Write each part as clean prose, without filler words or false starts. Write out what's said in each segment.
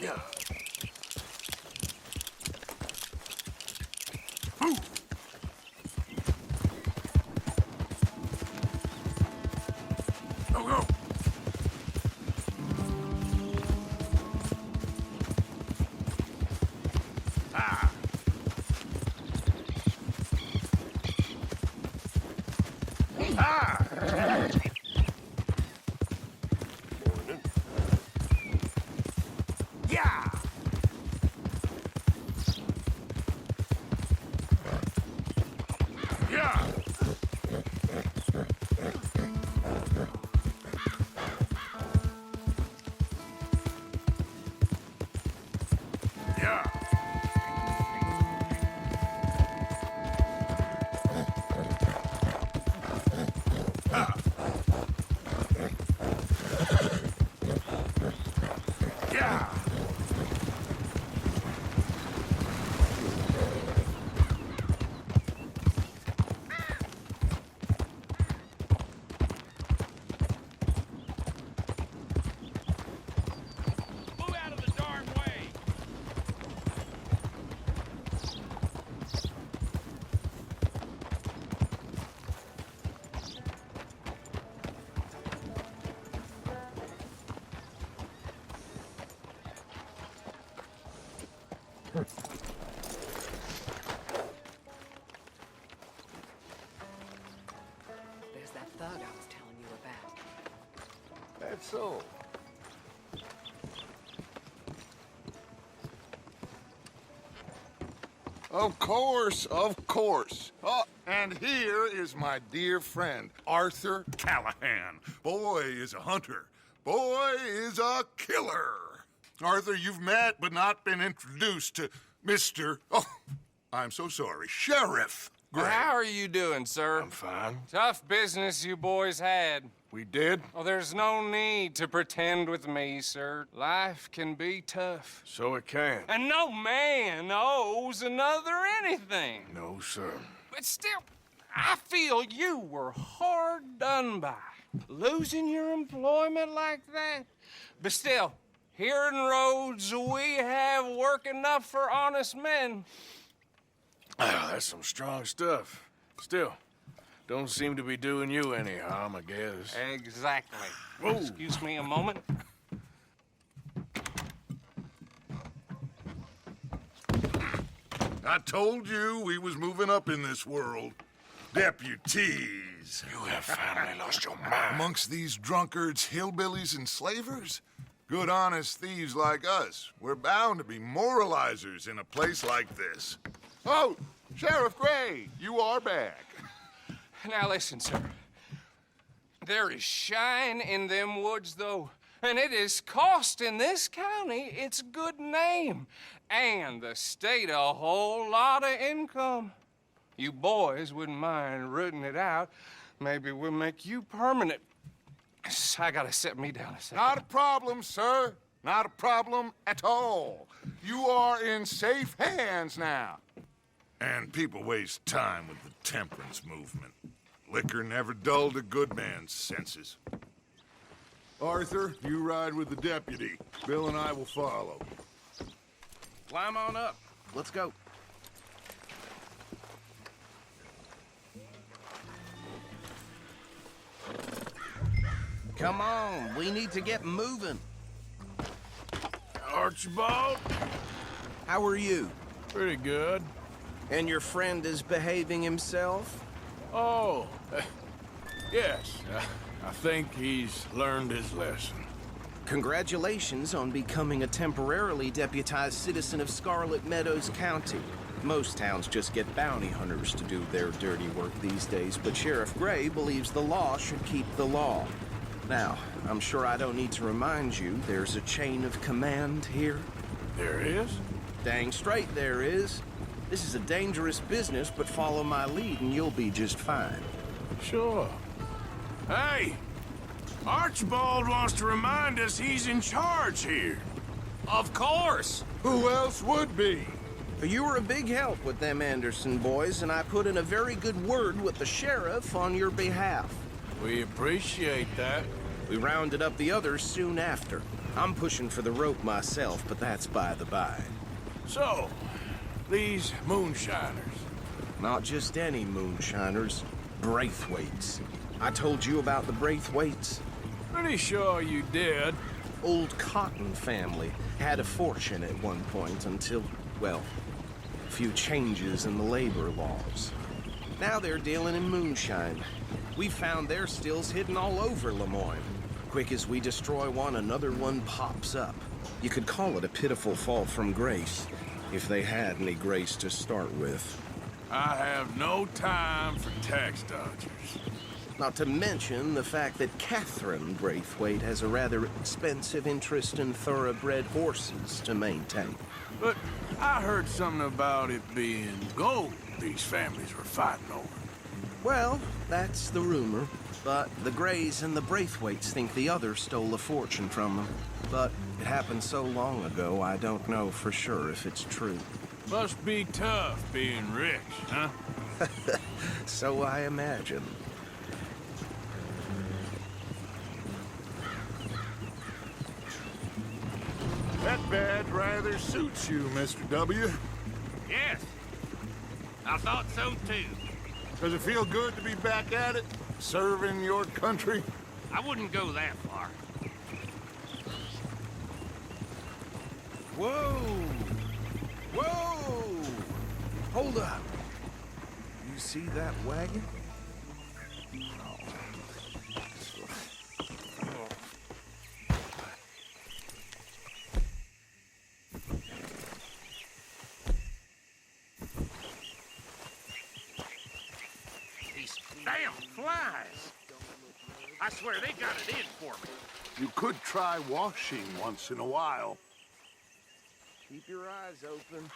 Yeah. Go, go. Ah. Ah. Yeah. Yeah. Yeah. Ah. Yeah. Move out of the dark way. There's that thug I was telling you about. That's so. Of course, of course. Oh, and here is my dear friend, Arthur Callahan. Boy is a hunter. Boy is a killer. Arthur, you've met but not been introduced to Mr. Oh, I'm so sorry, Sheriff Gray. How are you doing, sir? I'm fine. Tough business you boys had. We did? Well, there's no need to pretend with me, sir. Life can be tough. So it can. And no man owes another anything. No, sir. But still, I feel you were hard done by. Losing your employment like that. But still, here in Rhodes, we have work enough for honest men. Ah, that's some strong stuff. Still, don't seem to be doing you any harm, I guess. Exactly. Whoa. Excuse me a moment. I told you we was moving up in this world. Deputies. You have finally lost your mind. Amongst these drunkards, hillbillies, and slavers? Good, honest thieves like us. We're bound to be moralizers in a place like this. Oh, Sheriff Gray, you are back. Now listen, sir. There is shine in them woods, though, and it is costing this county its good name and the state a whole lot of income. You boys wouldn't mind rooting it out. Maybe we'll make you permanent. I gotta set me down a second. Not a problem, sir. Not a problem at all. You are in safe hands now. And people waste time with the temperance movement. Liquor never dulled a good man's senses. Arthur, you ride with the deputy. Bill and I will follow. Climb on up. Let's go. Come on, we need to get moving. Archibald? How are you? Pretty good. And your friend is behaving himself? Oh, yes. I think he's learned his lesson. Congratulations on becoming a temporarily deputized citizen of Scarlet Meadows County. Most towns just get bounty hunters to do their dirty work these days, but Sheriff Gray believes the law should keep the law. Now, I'm sure I don't need to remind you there's a chain of command here. There is? Dang straight there is. This is a dangerous business, but follow my lead and you'll be just fine. Sure. Hey! Archibald wants to remind us he's in charge here. Of course. Who else would be? You were a big help with them Anderson boys, and I put in a very good word with the sheriff on your behalf. We appreciate that. We rounded up the others soon after. I'm pushing for the rope myself, but that's by the by. So, these moonshiners. Not just any moonshiners, Braithwaites. I told you about the Braithwaites? Pretty sure you did. Old Cotton family had a fortune at one point until, well, a few changes in the labor laws. Now they're dealing in moonshine. We found their stills hidden all over Lemoyne. Quick as we destroy one, another one pops up. You could call it a pitiful fall from grace, if they had any grace to start with. I have no time for tax dodgers. Not to mention the fact that Catherine Braithwaite has a rather expensive interest in thoroughbred horses to maintain. But I heard something about it being gold these families were fighting over. Well, that's the rumor. But the Greys and the Braithwaites think the other stole a fortune from them. But it happened so long ago, I don't know for sure if it's true. Must be tough being rich, huh? So I imagine. That badge rather suits you, Mr. W. Yes, I thought so too. Does it feel good to be back at it? Serving your country? I wouldn't go that far. Whoa! Whoa! Hold up. You see that wagon? These damn flies. I swear they got it in for me. You could try washing once in a while. Keep your eyes open.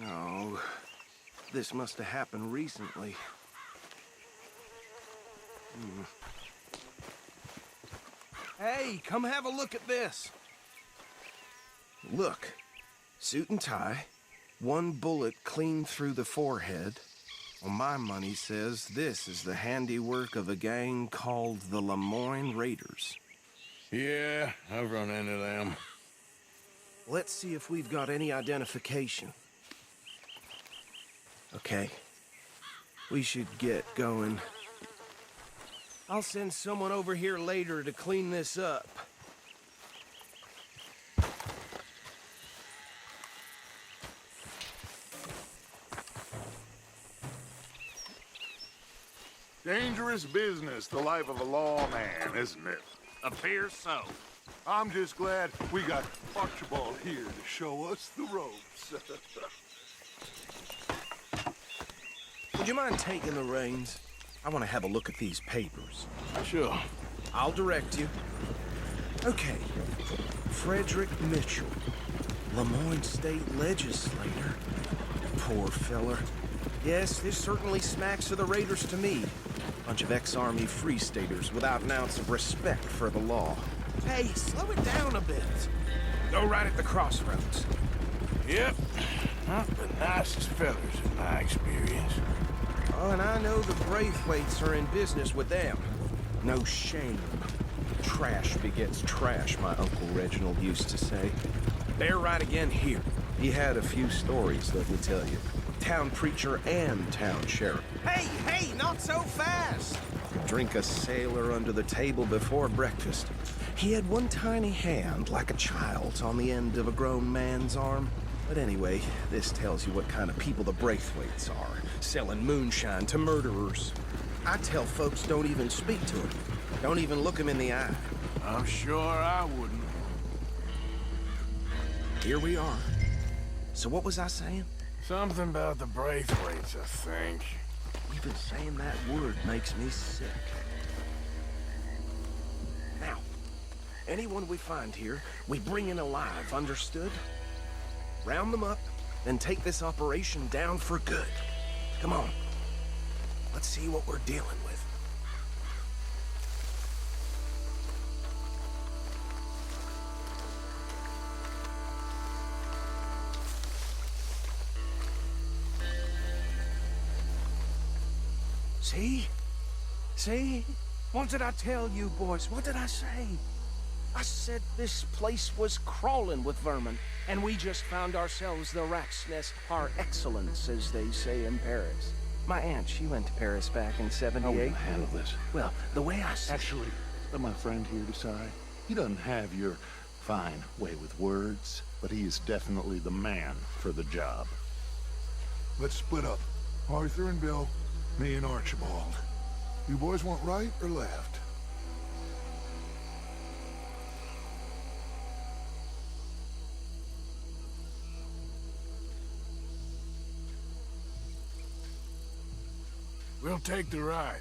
No, this must have happened recently. Hey, come have a look at this. Look, suit and tie, one bullet clean through the forehead. Well, my money says this is the handiwork of a gang called the Lemoyne Raiders. Yeah, I've run into them. Let's see if we've got any identification. Okay. We should get going. I'll send someone over here later to clean this up. Dangerous business, the life of a lawman, isn't it? Appears so. I'm just glad we got Archibald here to show us the ropes. Would you mind taking the reins? I want to have a look at these papers. Sure. I'll direct you. Okay. Frederick Mitchell, Lemoyne State Legislator. Poor feller. Yes, this certainly smacks of the Raiders to me. Bunch of ex-Army Free Staters without an ounce of respect for the law. Hey, slow it down a bit. Go right at the crossroads. Yep. Not the nicest fellas in my experience. Oh, and I know the Braithwaites are in business with them. No shame. Trash begets trash, my Uncle Reginald used to say. They're right again here. He had a few stories, let me tell you. Town preacher and town sheriff. Hey, not so fast! Drink a sailor under the table before breakfast. He had one tiny hand, like a child's, on the end of a grown man's arm. But anyway, this tells you what kind of people the Braithwaites are, selling moonshine to murderers. I tell folks don't even speak to him. Don't even look him in the eye. I'm sure I wouldn't. Here we are. So what was I saying? Something about the Braithwaites, I think. Even saying that word makes me sick. Now, anyone we find here, we bring in alive, understood? Round them up, then take this operation down for good. Come on. Let's see what we're dealing with. See? See? What did I tell you, boys? What did I say? I said this place was crawling with vermin, and we just found ourselves the rat's nest par excellence, as they say in Paris. My aunt, she went to Paris back in How are we '78. gonna handle this? Well, the way I see Actually, let my friend here decide. He doesn't have your fine way with words, but he is definitely the man for the job. Let's split up. Arthur and Bill, me and Archibald. You boys want right or left? We'll take the ride.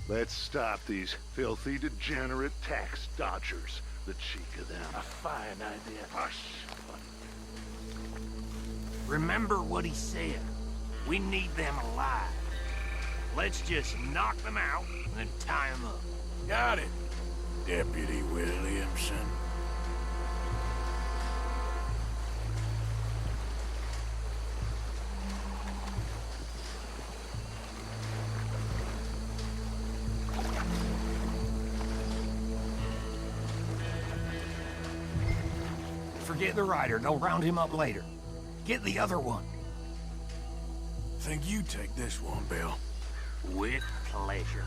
Let's stop these filthy, degenerate tax dodgers. The cheek of them. A fine idea. Hush. Remember what he said. We need them alive. Let's just knock them out and tie them up. Got it, Deputy Williamson. Forget the rider. They'll round him up later. Get the other one. Think you take this one, Bill. With pleasure.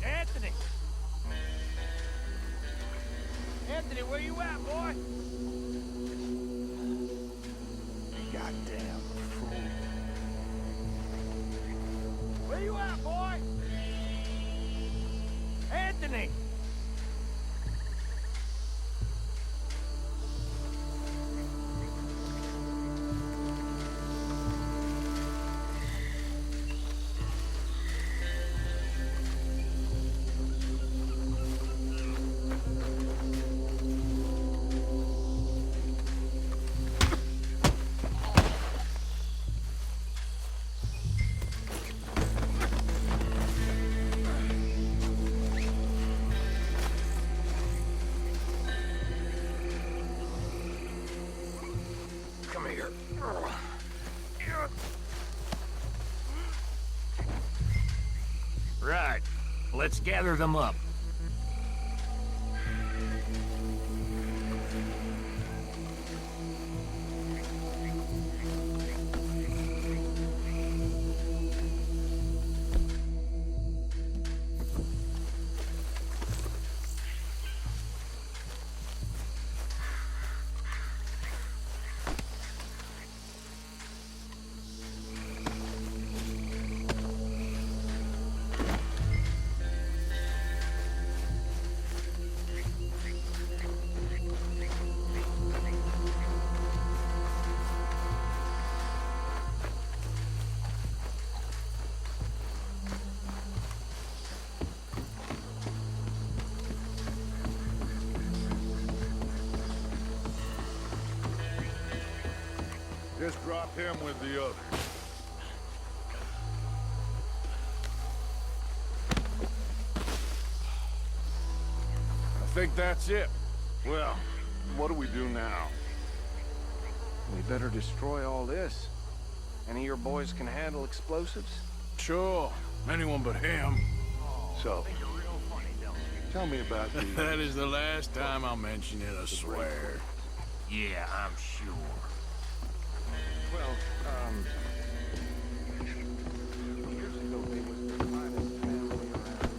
Anthony! Anthony, where you at, boy? Goddamn fool. Where you at, boy? Anthony! Come here. Right. Let's gather them up. Just drop him with the others. I think that's it. Well, what do we do now? we better destroy all this. Any of your boys can handle explosives? Sure. Anyone but him. So, tell me about the... That is the last time I'll mention it, I swear. Yeah, I'm sure. Well, years ago they was the finest family around.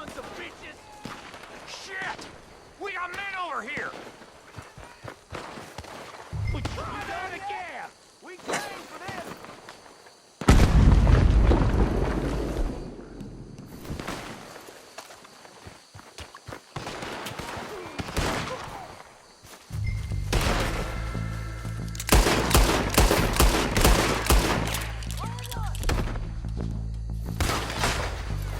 sons of bitches! Shit! We got men over here! We tried out again! We came for this!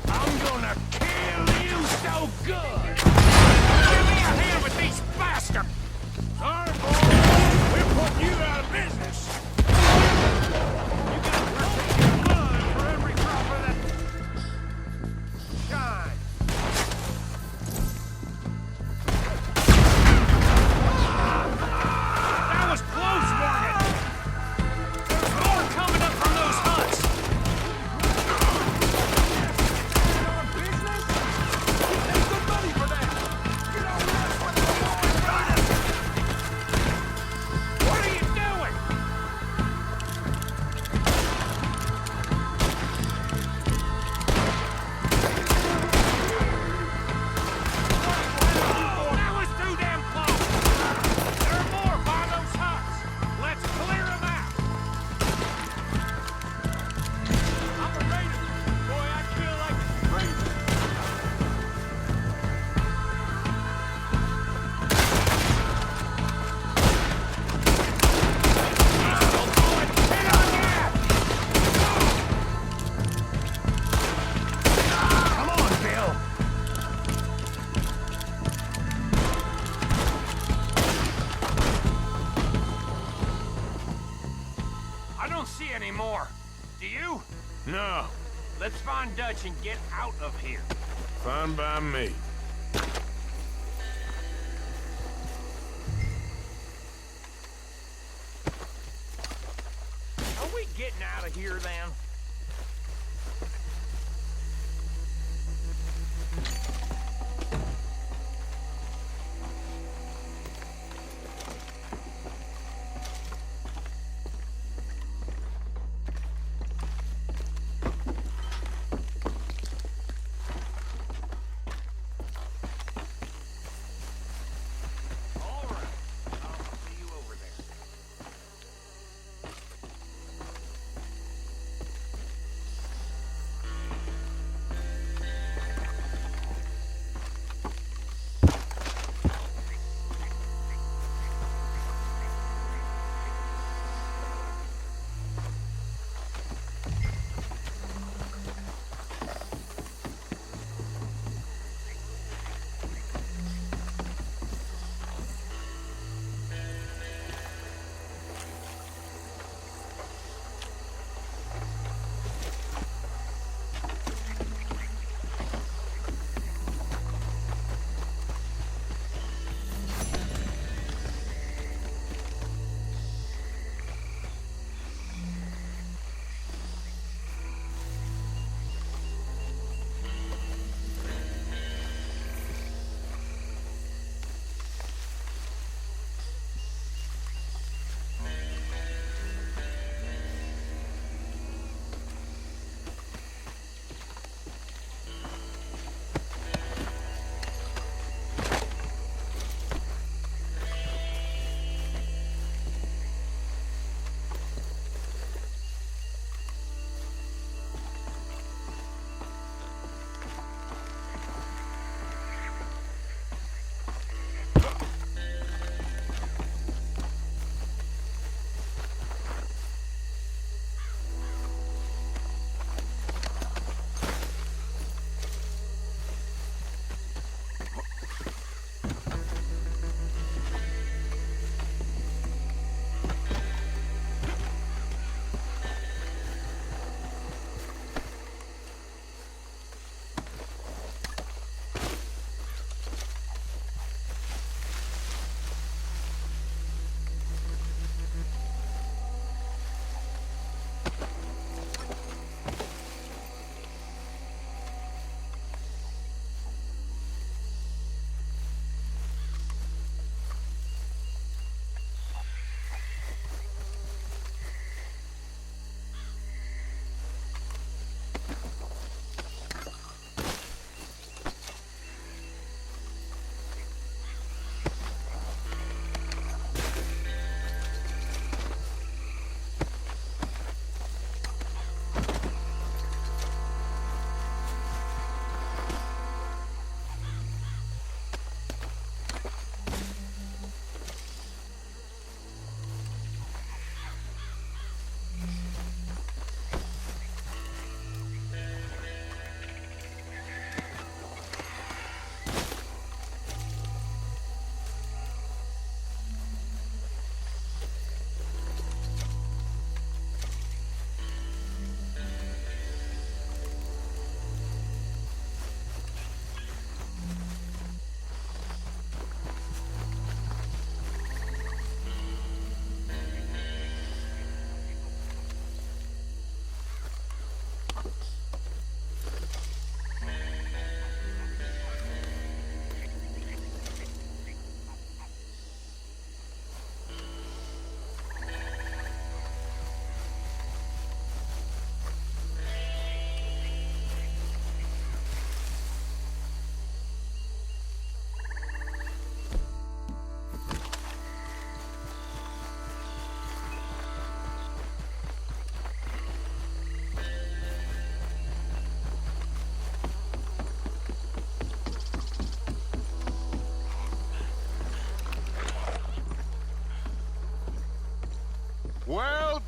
I'm gonna kill you so good! Give me a hand with these bastards! Sorry, boy. We're putting you out of business. You gotta protect your blood for every drop of that shine. That was close, Morgan. There's more coming up from those huts. Business? You take good money for that. Get on that one, what are you doing? That was too damn close. There are more by those huts. Let's clear them out. I'm a raider. Boy, I feel like breathing. Come on, Bill. I don't see any more. Do you? No. Let's find Dutch and get out of here. Fine by me. Are we getting out of here then? All right. I'll see you over there.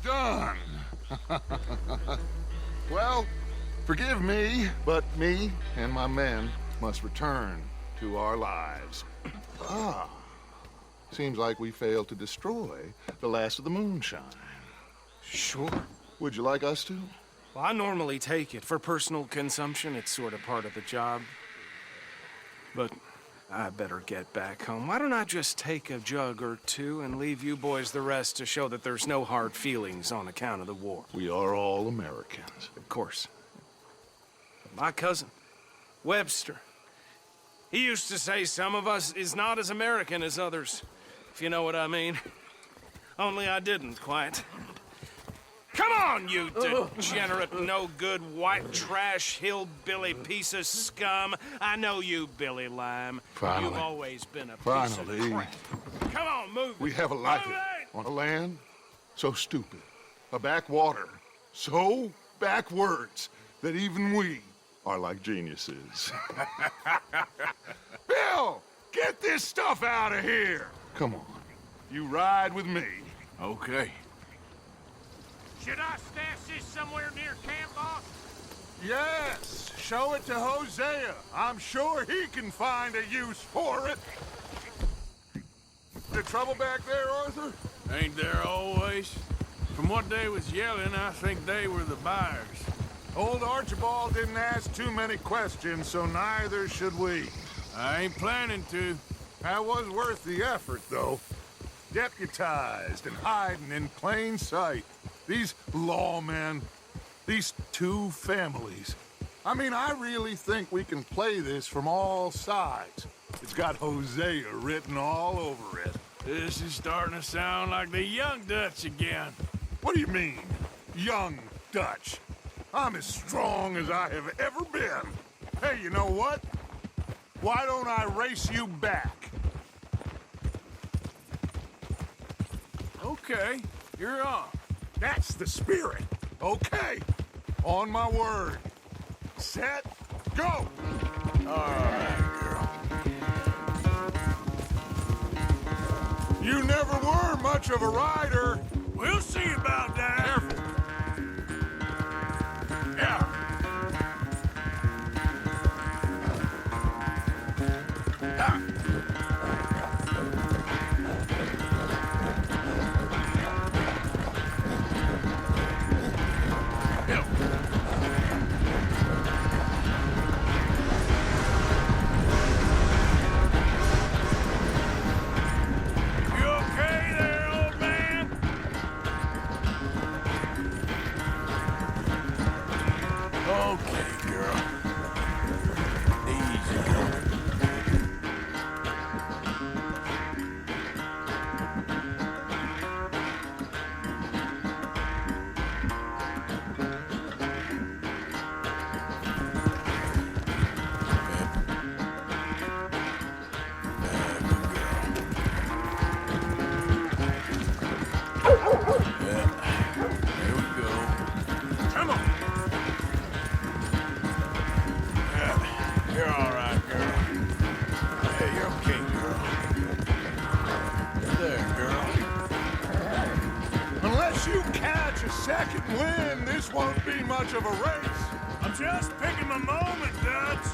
done. Well, forgive me, but me and my men must return to our lives. Seems like we failed to destroy the last of the moonshine. Sure. Would you like us to? Well, I normally take it. For personal consumption, it's sort of part of the job. But I better get back home. Why don't I just take a jug or two and leave you boys the rest to show that there's no hard feelings on account of the war? We are all Americans. Of course. But my cousin, Webster, he used to say some of us is not as American as others, if you know what I mean. Only I didn't quite. Come on, you degenerate, no-good, white trash, hillbilly piece of scum. I know you, Billy Lime. Finally. You've always been a piece Finally. of crap. Come on, move We it. have a life Move it! on a land so stupid, a backwater so backwards that even we are like geniuses. Bill, get this stuff out of here. Come on, you ride with me. Okay. Should I stash this somewhere near camp, boss? Yes, show it to Hosea. I'm sure he can find a use for it. The trouble back there, Arthur? Ain't there always? From what they was yelling, I think they were the buyers. Old Archibald didn't ask too many questions, so neither should we. I ain't planning to. That was worth the effort, though. Deputized and hiding in plain sight. These lawmen, these two families. I mean, I really think we can play this from all sides. It's got Hosea written all over it. This is starting to sound like the Young Dutch again. What do you mean, young Dutch? I'm as strong as I have ever been. Hey, you know what? Why don't I race you back? Okay, you're on. That's the spirit. Okay. On my word. Set. Go! All right, girl. You never were much of a rider. We'll see about that. Careful. Yeah. You okay there, old man? Okay, girl. Easy going. There we go. Come on. You're all right, girl. Hey, you're okay, girl. There, girl. Unless you catch a second wind, this won't be much of a race. I'm just picking my moment, Dutch.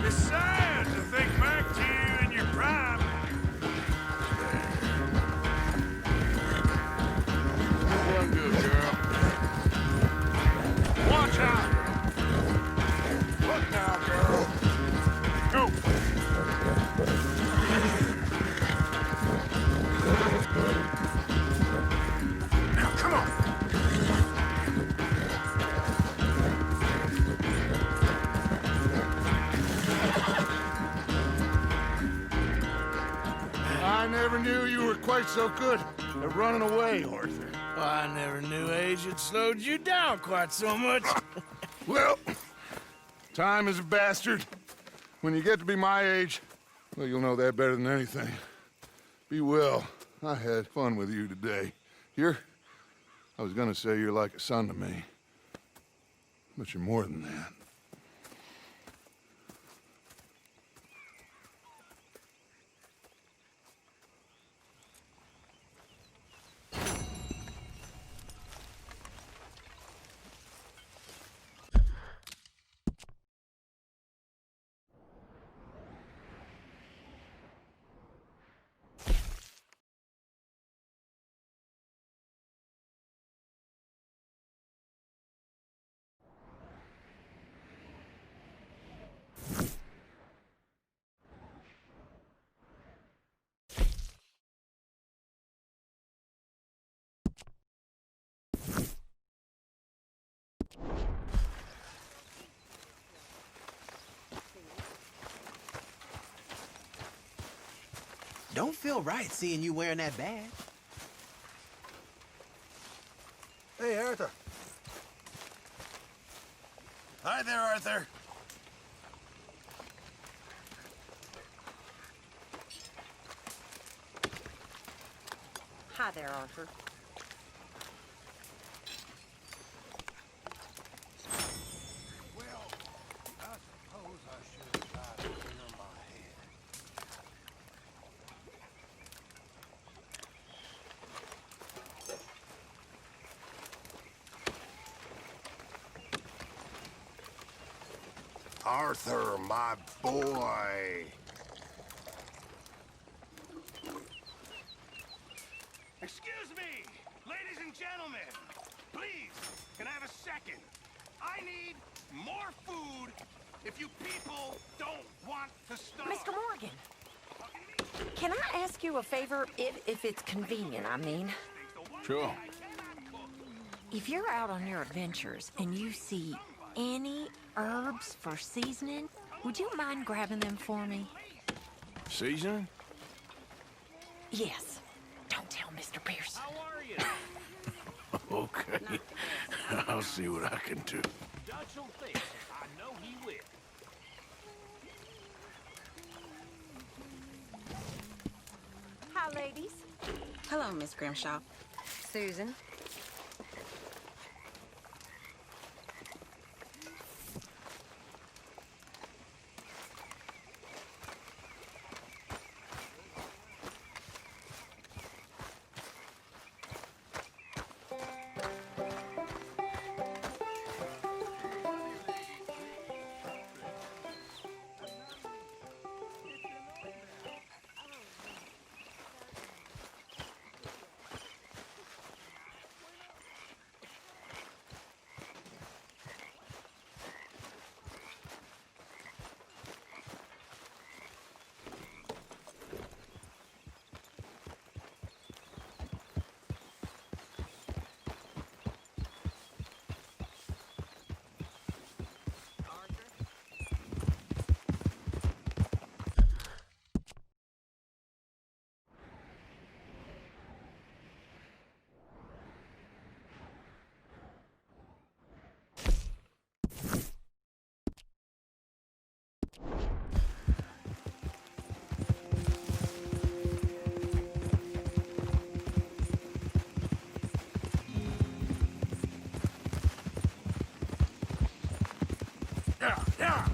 It's sad to think back to you in your prime. Doing good, girl. Watch out. Look now, girl. Go. Now, come on. I never knew you were quite so good at running away, Arthur. Well, I never knew age had slowed you down quite so much. Well, time is a bastard. When you get to be my age, well, you'll know that better than anything. Be well. I had fun with you today. I was gonna say you're like a son to me. But you're more than that. Don't feel right seeing you wearing that badge. Hey, Arthur. Hi there, Arthur. Hi there, Arthur. Well, I suppose I should have tried to clear my head. Arthur, my boy. Excuse me, ladies and gentlemen. Please, can I have a second? I need more food if you people don't want to starve. Mr. Morgan, can I ask you a favor, if it's convenient, I mean? Sure. If you're out on your adventures and you see any herbs for seasoning, would you mind grabbing them for me? Seasoning? Yes. Don't tell Mr. Pearson. How are you? Okay. I'll see what I can do. Dutch will fix it. I know he will. Hi, ladies. Hello, Miss Grimshaw. Susan. Yeah, yeah.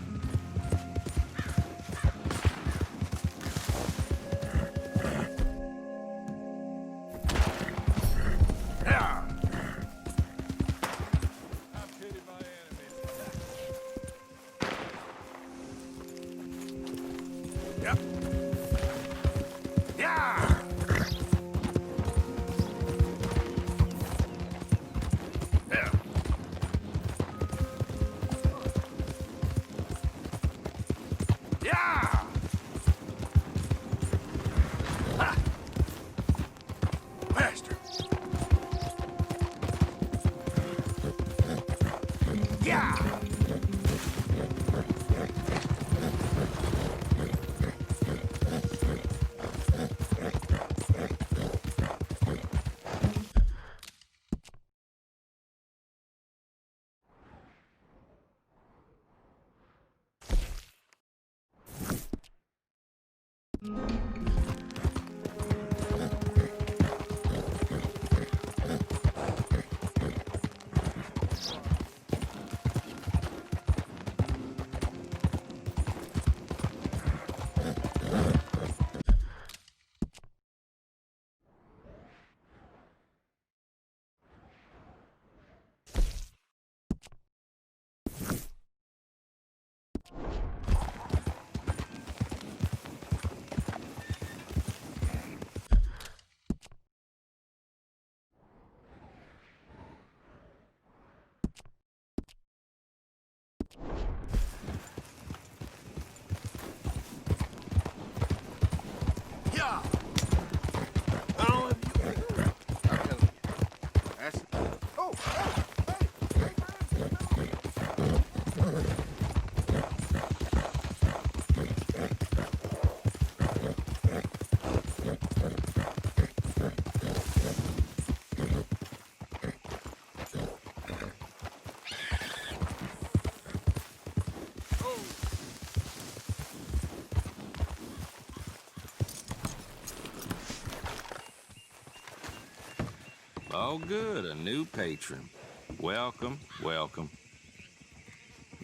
Yeah. Yep. Yeah. Yeah. Yeah. Ha. Faster. Yeah. Yeah. I don't know if you... That's... Oh, Oh, good, a new patron. Welcome, welcome.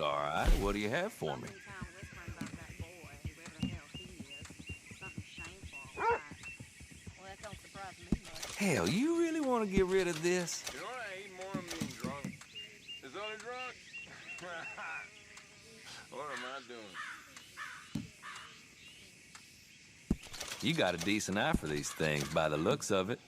All right, what do you have for me? Hell, you really want to get rid of this? You know what I hate more than being drunk? Is other drunk? What am I doing? You got a decent eye for these things by the looks of it.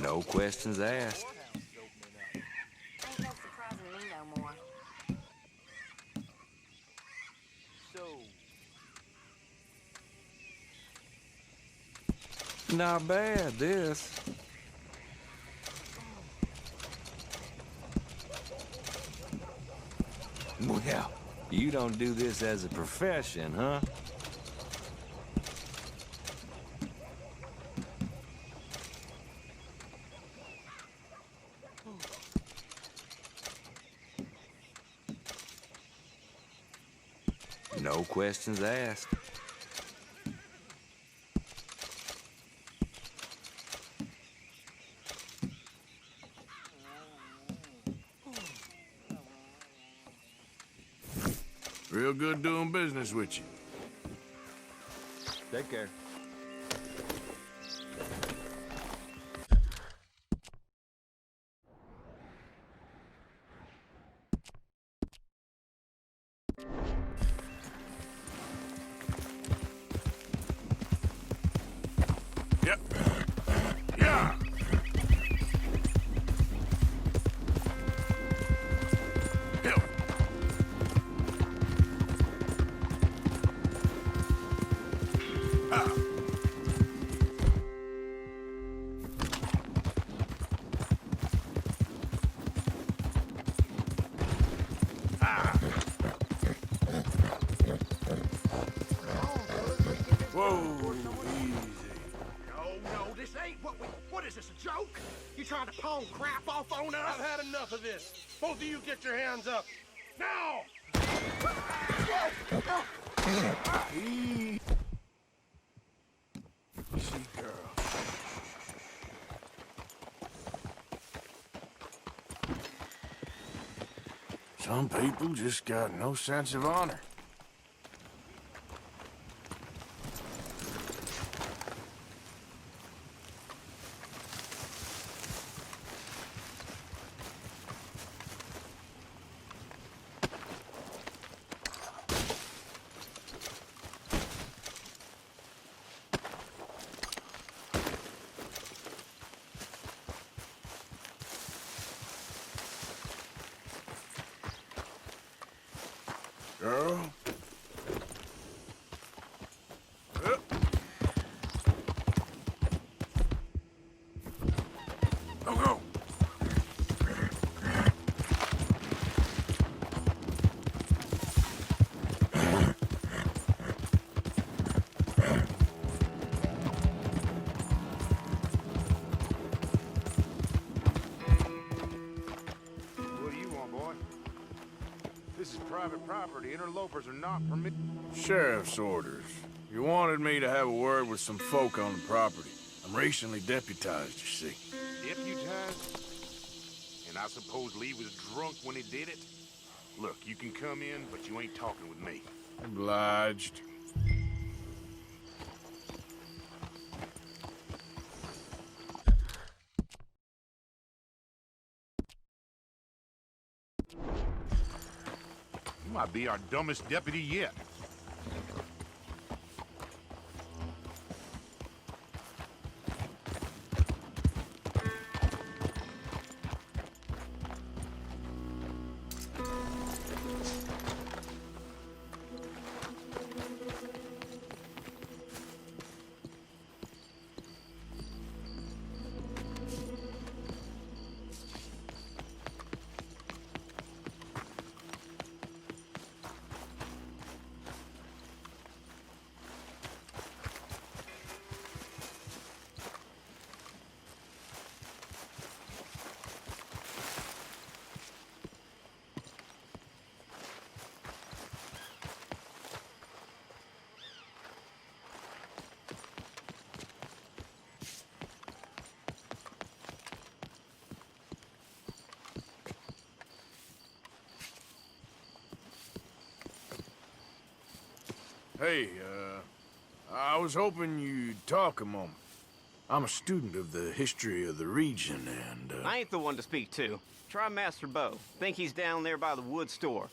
No questions asked. Ain't no surprising me no more. Not bad, this. Well, you don't do this as a profession, huh? No questions asked. real good doing business with you. Take care. Yep. Yeah. Help. Ah. Ah. Whoa, easy. No, this ain't what is this, a joke? You trying to pawn crap off on us? I've had enough of this. Both of you get your hands up. Now! Easy, girl. Some people just got no sense of honor. Girl. Go, go. What do you want, boy? This is private property. Interlopers are not permitted. Sheriff's orders. You wanted me to have a word with some folk on the property. I'm recently deputized, you see. Deputized? And I suppose Lee was drunk when he did it? Look, you can come in, but you ain't talking with me. Obliged. might be our dumbest deputy yet. Hey, I was hoping you'd talk a moment. I'm a student of the history of the region, and, I ain't the one to speak to. Try Master Bo. Think he's down there by the wood store.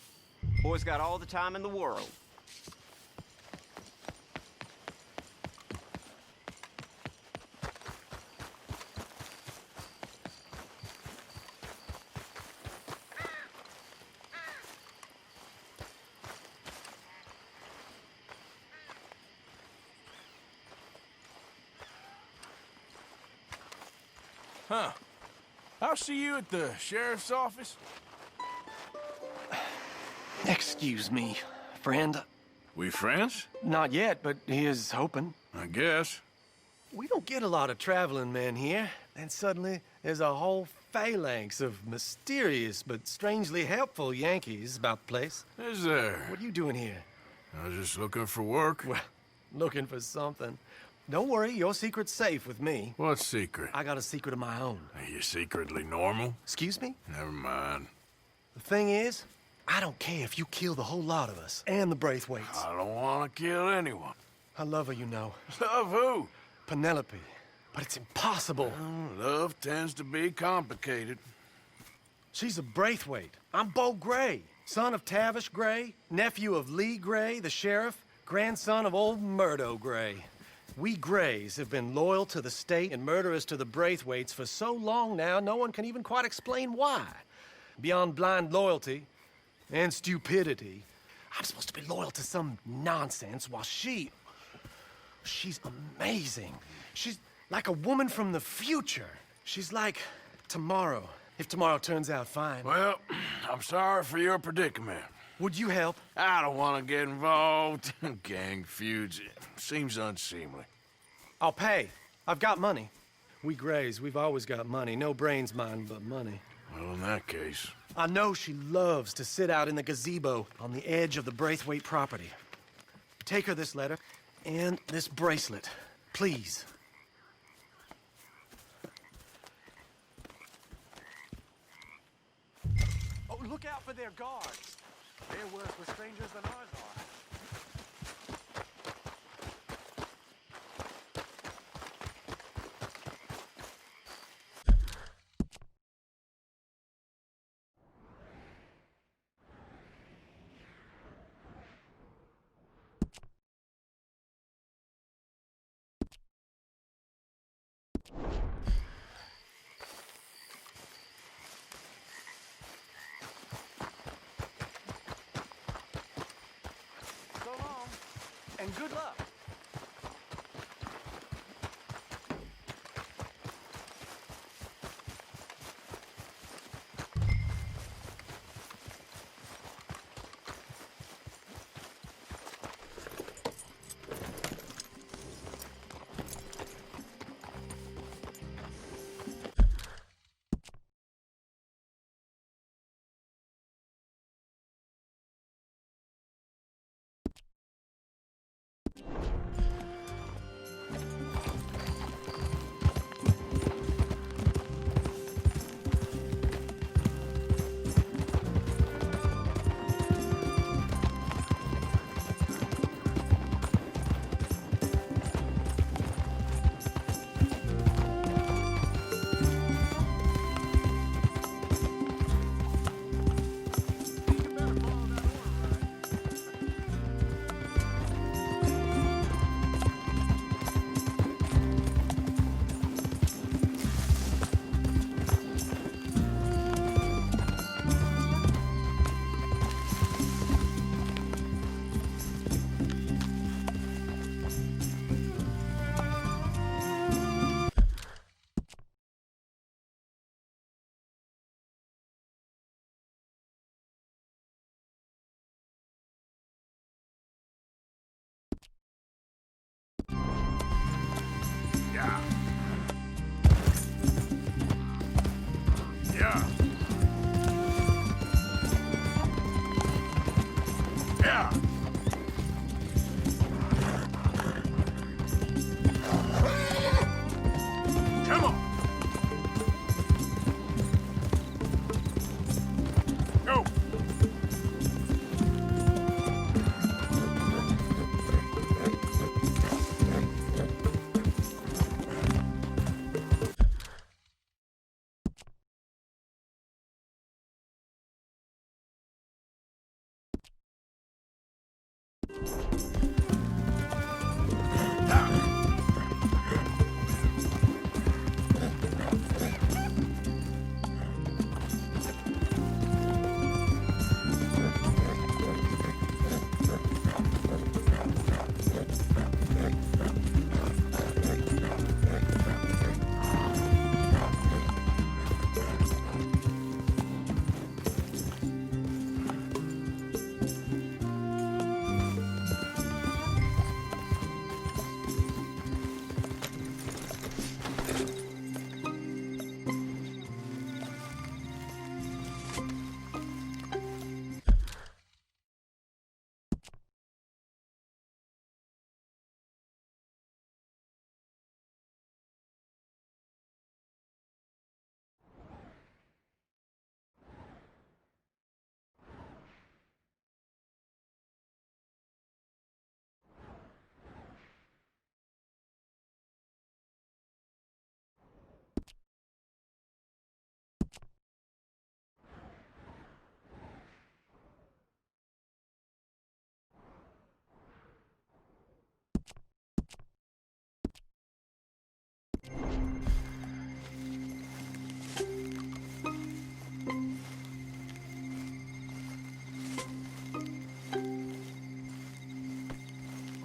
Boy's got all the time in the world. Huh. I'll see you at the sheriff's office. Excuse me, friend. We friends? Not yet, but here's hoping. I guess. We don't get a lot of traveling men here, and suddenly there's a whole phalanx of mysterious but strangely helpful Yankees about the place. Is there? What are you doing here? I was just looking for work. Well, looking for something. Don't worry, your secret's safe with me. What secret? I got a secret of my own. Are you secretly normal? Excuse me? Never mind. The thing is, I don't care if you kill the whole lot of us and the Braithwaites. I don't want to kill anyone. I love her, you know. Love who? Penelope. But it's impossible. Love tends to be complicated. She's a Braithwaite. I'm Bo Gray, son of Tavish Gray, nephew of Lee Gray, the sheriff, grandson of old Murdo Gray. We Grays have been loyal to the state and murderous to the Braithwaites for so long now, no one can even quite explain why. Beyond blind loyalty and stupidity, I'm supposed to be loyal to some nonsense while she's amazing. She's like a woman from the future. She's like tomorrow, if tomorrow turns out fine. Well, I'm sorry for your predicament. Would you help? I don't want to get involved. Gang feuds. Seems unseemly. I'll pay. I've got money. We Grays, we've always got money. No brains, mind, but money. Well, in that case... I know she loves to sit out in the gazebo on the edge of the Braithwaite property. Take her this letter and this bracelet, please. Oh, look out for their guards. They're worse with strangers than ours are. So long, and good luck.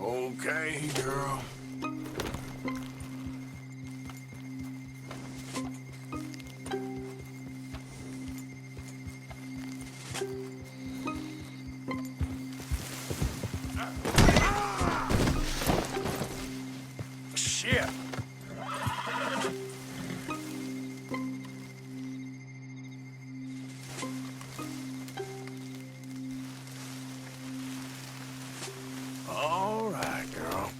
Okay, girl. Shit. All right, girl.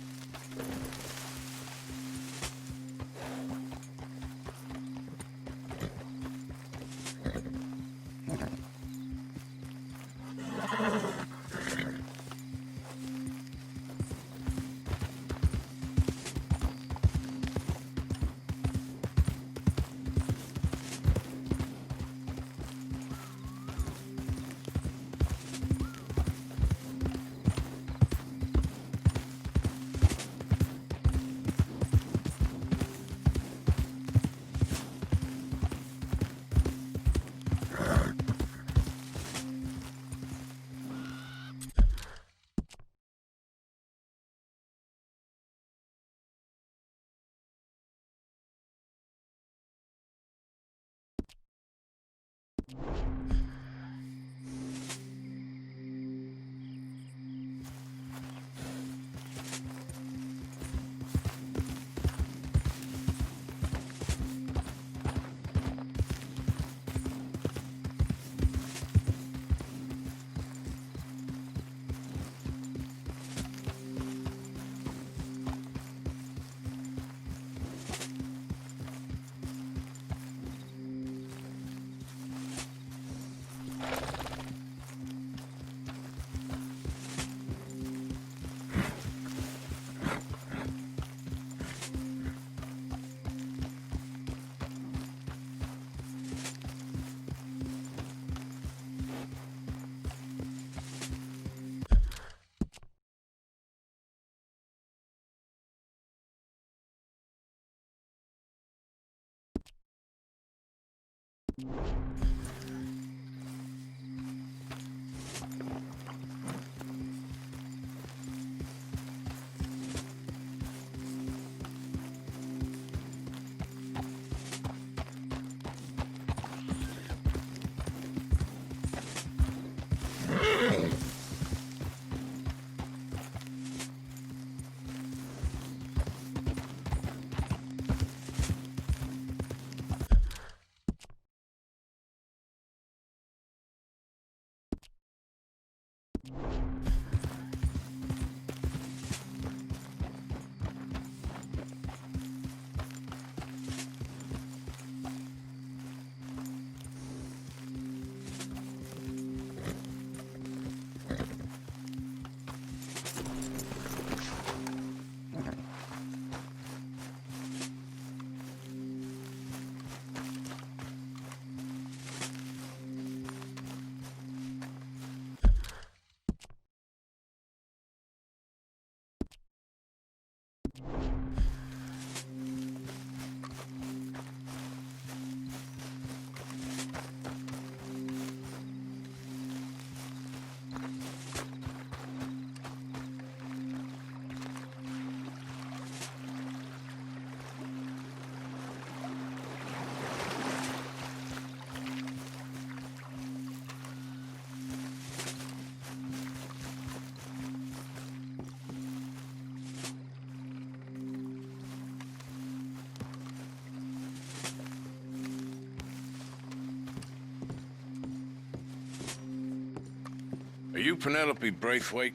Are you Penelope Braithwaite?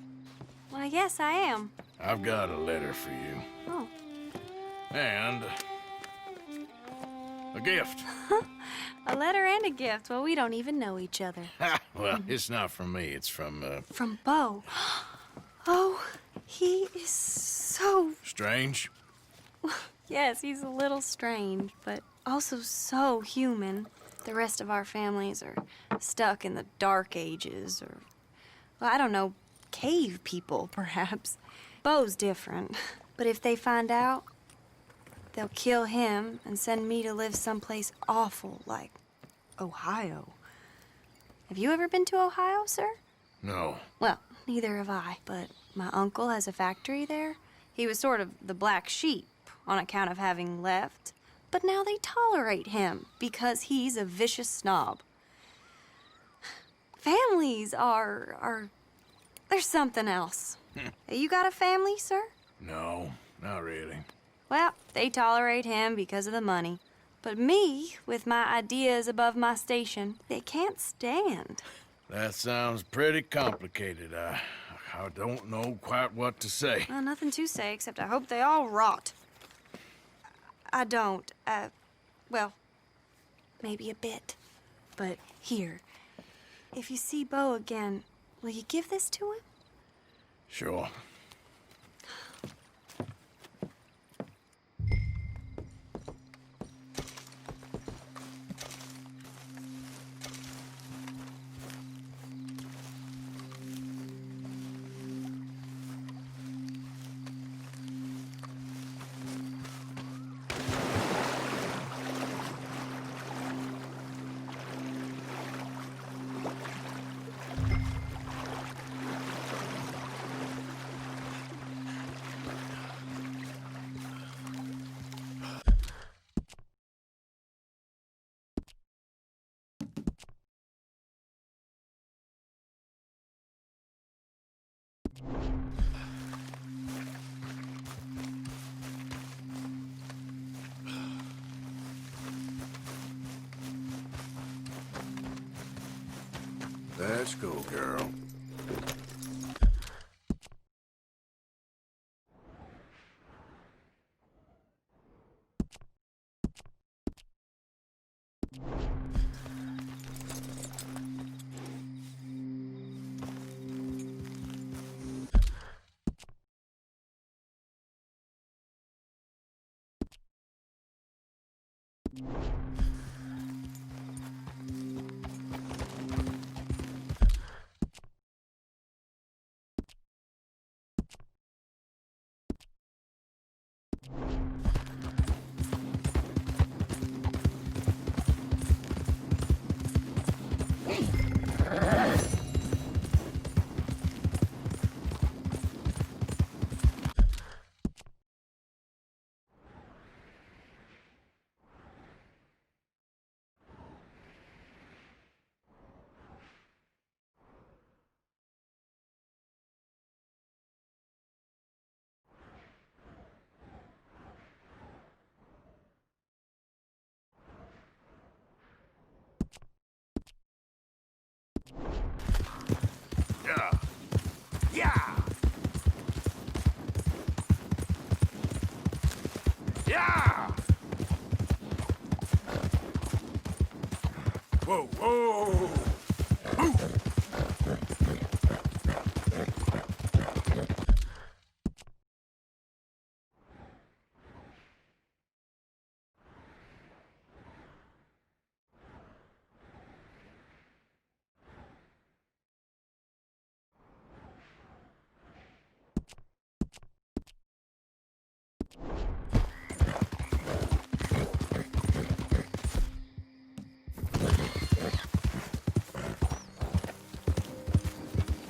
Why, yes, I am. I've got a letter for you. Oh. And a gift. A letter and a gift. Well, we don't even know each other. Well, it's not from me. It's from, From Beau. Oh, he is so... Strange? Yes, he's a little strange, but also so human. The rest of our families are stuck in the Dark Ages, or, well, I don't know, cave people, perhaps. Beau's different. But if they find out, they'll kill him and send me to live someplace awful like Ohio. Have you ever been to Ohio, sir? No. Well, neither have I, but my uncle has a factory there. He was sort of the black sheep on account of having left, but now they tolerate him because he's a vicious snob. Families are there's something else. You got a family, sir? No, not really. Well, they tolerate him because of the money. But me, with my ideas above my station, they can't stand. That sounds pretty complicated. I don't know quite what to say. Well, nothing to say, except I hope they all rot. I don't. Well, maybe a bit. But here, if you see Bo again, will you give this to him? Sure. Let's go, girl. Yeah. Yeah. Yeah. Whoa, whoa. Ooh.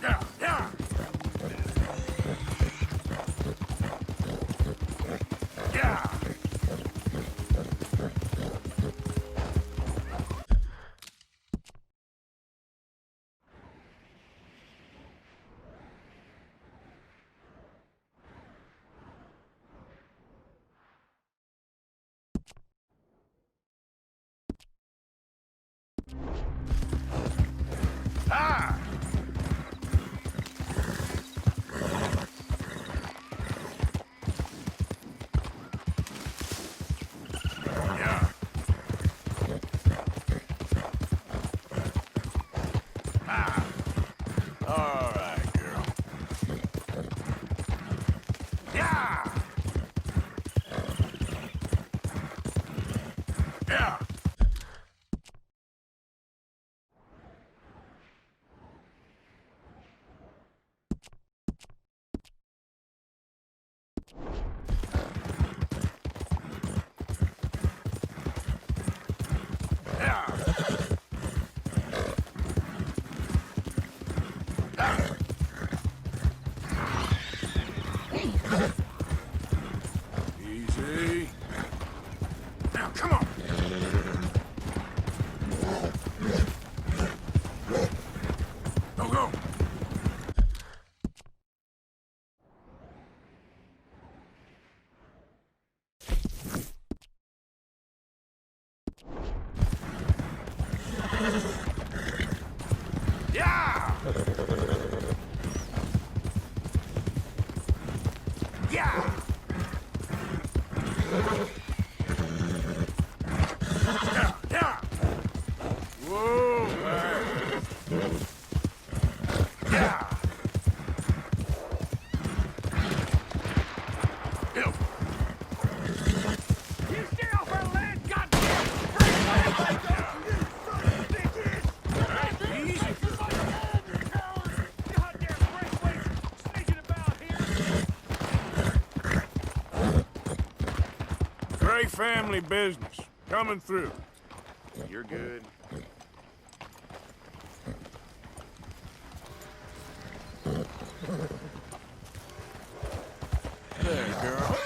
Yeah, yeah. Yeah. Ah! Yeah. Ah. All right, girl. Yeah. Yeah. Yeah! Yeah! Whoa, man. Yeah! You stay off our land, goddamn! Easy. Goddamn breakaways sneaking about here. Gray family business. Coming through. You're good. There, girl.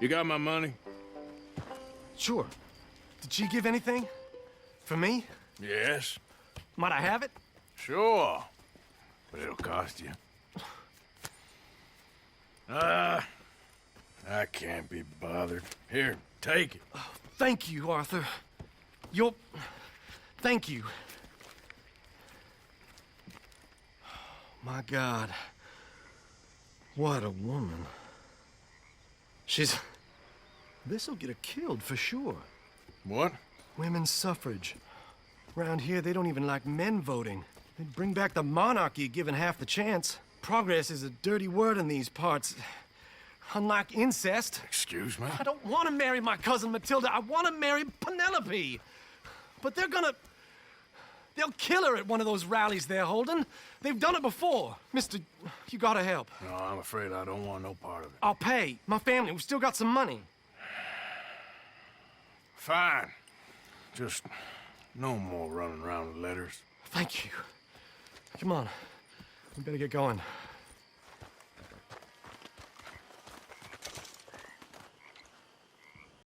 You got my money? Sure. Did she give anything? For me? Yes. Might I have it? Sure. But it'll cost you. I can't be bothered. Here, take it. Thank you, Arthur. You're... Thank you. My God. What a woman. She's... This'll get her killed for sure. What? Women's suffrage. Around here, they don't even like men voting. They'd bring back the monarchy given half the chance. Progress is a dirty word in these parts. Unlike incest. Excuse me? I don't want to marry my cousin Matilda. I want to marry Penelope. But they're gonna... They'll kill her at one of those rallies they're holding. They've done it before. Mister, you gotta help. No, I'm afraid I don't want no part of it. I'll pay. My family, we've still got some money. Fine. Just no more running around with letters. Thank you. Come on. We better get going.